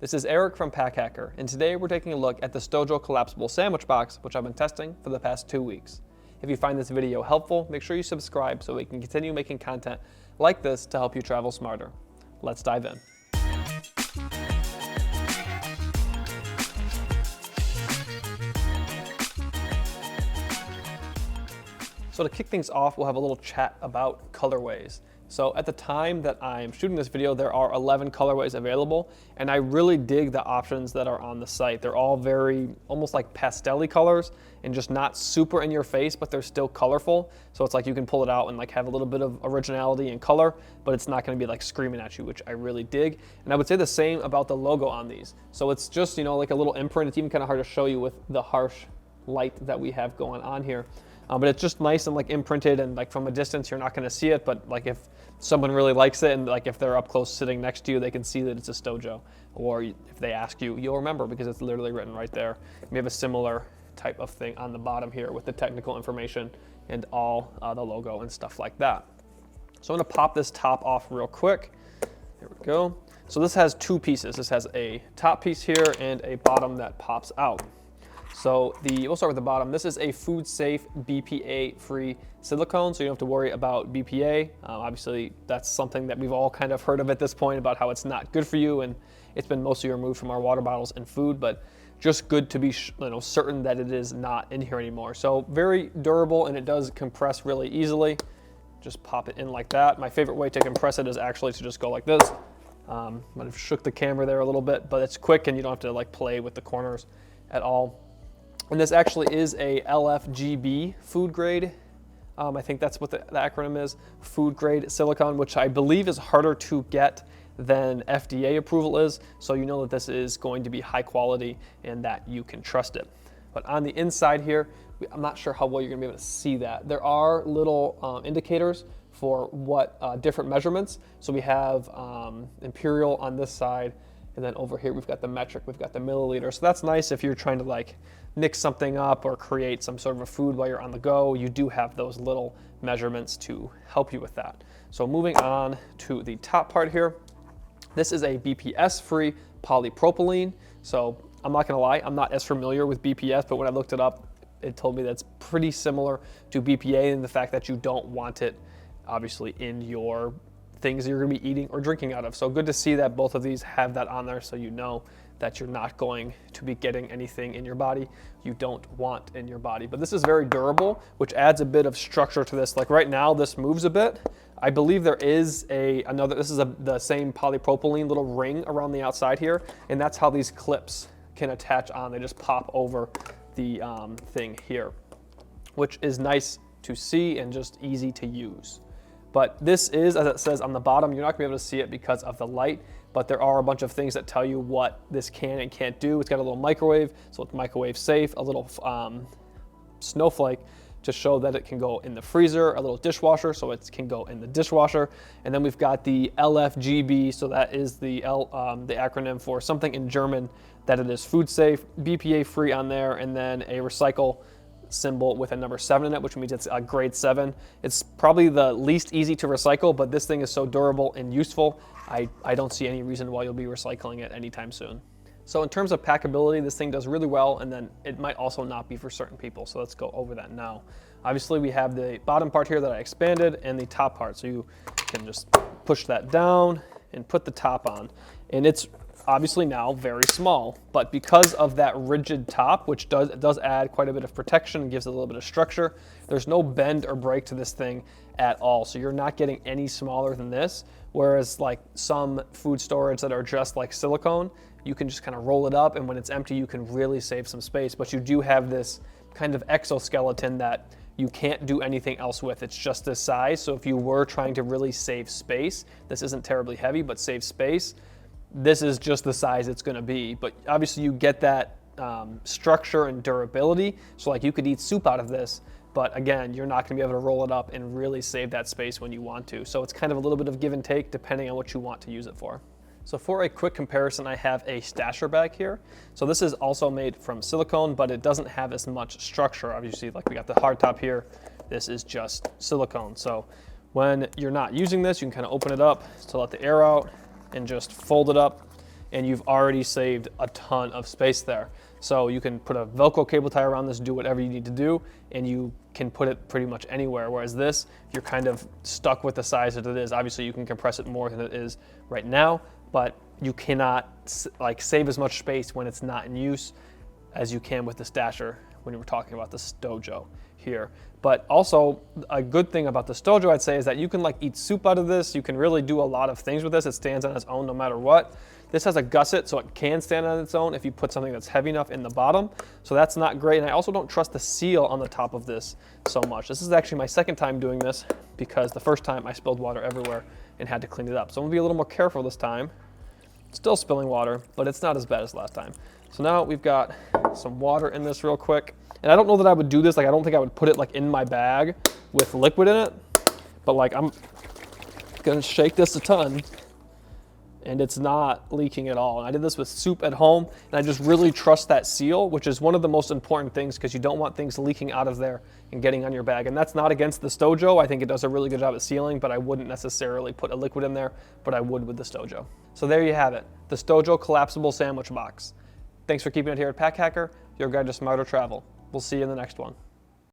This is Eric from Pack Hacker, and today we're taking a look at the Stojo collapsible sandwich box, which I've been testing for the past 2 weeks. If you find this video helpful, make sure you subscribe so we can continue making content like this to help you travel smarter. Let's dive in. So to kick things off, we'll have a little chat about colorways. So at the time that I'm shooting this video, there are 11 colorways available, and I really dig the options that are on the site. They're all very, almost like pastel-y colors, and just not super in your face, but they're still colorful. So it's like you can pull it out and like have a little bit of originality and color, but it's not gonna be like screaming at you, which I really dig. And I would say the same about the logo on these. So it's just, you know, like a little imprint. It's even kind of hard to show you with the harsh light that we have going on here. But it's just nice and like imprinted, and like from a distance you're not going to see it, but like if someone really likes it and like if they're up close sitting next to you, they can see that it's a Stojo. Or if they ask you, you'll remember because it's literally written right there. We have a similar type of thing on the bottom here with the technical information and all the logo and stuff like that. So I'm going to pop this top off real quick. There we go. So this has 2 pieces. This has a top piece here and a bottom that pops out. So we'll start with the bottom. This is a food safe, BPA-free silicone, so you don't have to worry about BPA. Obviously, that's something that we've all kind of heard of at this point about how it's not good for you, and it's been mostly removed from our water bottles and food, but just good to be certain that it is not in here anymore. So very durable, and it does compress really easily. Just pop it in like that. My favorite way to compress it is actually to just go like this. Might have shook the camera there a little bit, but it's quick and you don't have to like play with the corners at all. And this actually is a LFGB food grade. I think that's what the acronym is, food grade silicone, which I believe is harder to get than FDA approval is. So you know that this is going to be high quality and that you can trust it. But on the inside here, I'm not sure how well you're gonna be able to see that. There are little indicators for what different measurements. So we have imperial on this side, and then over here we've got the metric, we've got the milliliter. So that's nice if you're trying to like mix something up or create some sort of a food while you're on the go. You do have those little measurements to help you with that. So moving on to the top part here, this is a BPS-free polypropylene. So I'm not gonna lie, I'm not as familiar with BPS, but when I looked it up, it told me that's pretty similar to BPA in the fact that you don't want it obviously in your things that you're gonna be eating or drinking out of. So good to see that both of these have that on there so you know that you're not going to be getting anything in your body you don't want in your body. But this is very durable, which adds a bit of structure to this. Like right now, this moves a bit. I believe there is the same polypropylene little ring around the outside here, and that's how these clips can attach on. They just pop over the thing here, which is nice to see and just easy to use. But this is, as it says on the bottom, you're not gonna be able to see it because of the light, but there are a bunch of things that tell you what this can and can't do. It's got a little microwave, so it's microwave safe, a little snowflake to show that it can go in the freezer, a little dishwasher, so it can go in the dishwasher. And then we've got the LFGB, so that is the acronym for something in German that it is food safe, BPA free on there, and then a recycle symbol with a number 7 in it, which means it's a grade 7. It's probably the least easy to recycle, but this thing is so durable and useful, I don't see any reason why you'll be recycling it anytime soon. So in terms of packability, this thing does really well, and then it might also not be for certain people. So let's go over that now. Obviously we have the bottom part here that I expanded and the top part. So you can just push that down and put the top on. And it's obviously now very small, but because of that rigid top, which does add quite a bit of protection and gives it a little bit of structure, there's no bend or break to this thing at all. So you're not getting any smaller than this, whereas like some food storage that are just like silicone, you can just kind of roll it up, and when it's empty, you can really save some space. But you do have this kind of exoskeleton that you can't do anything else with. It's just this size. So if you were trying to really save space, this isn't terribly heavy, but save space, this is just the size it's gonna be. But obviously you get that structure and durability. So like you could eat soup out of this, but again, you're not gonna be able to roll it up and really save that space when you want to. So it's kind of a little bit of give and take depending on what you want to use it for. So for a quick comparison, I have a stasher bag here. So this is also made from silicone, but it doesn't have as much structure. Obviously, like we got the hard top here, this is just silicone. So when you're not using this, you can kind of open it up to let the air out and just fold it up and you've already saved a ton of space there. So you can put a Velcro cable tie around this, do whatever you need to do, and you can put it pretty much anywhere. Whereas this, you're kind of stuck with the size that it is. Obviously you can compress it more than it is right now, but you cannot like save as much space when it's not in use as you can with the Stasher when you were talking about the Stojo here. But also a good thing about the Stojo, I'd say, is that you can like eat soup out of this. You can really do a lot of things with this. It stands on its own no matter what. This has a gusset, so it can stand on its own if you put something that's heavy enough in the bottom. So that's not great. And I also don't trust the seal on the top of this so much. This is actually my second time doing this because the first time I spilled water everywhere and had to clean it up. So I'm gonna be a little more careful this time. Still spilling water, but it's not as bad as last time. So now we've got some water in this real quick. And I don't know that I would do this, like I don't think I would put it like in my bag with liquid in it, but like I'm gonna shake this a ton and it's not leaking at all. And I did this with soup at home, and I just really trust that seal, which is one of the most important things because you don't want things leaking out of there and getting on your bag. And that's not against the Stojo. I think it does a really good job at sealing, but I wouldn't necessarily put a liquid in there, but I would with the Stojo. So there you have it, the Stojo collapsible sandwich box. Thanks for keeping it here at Pack Hacker, your guide to smarter travel. We'll see you in the next one.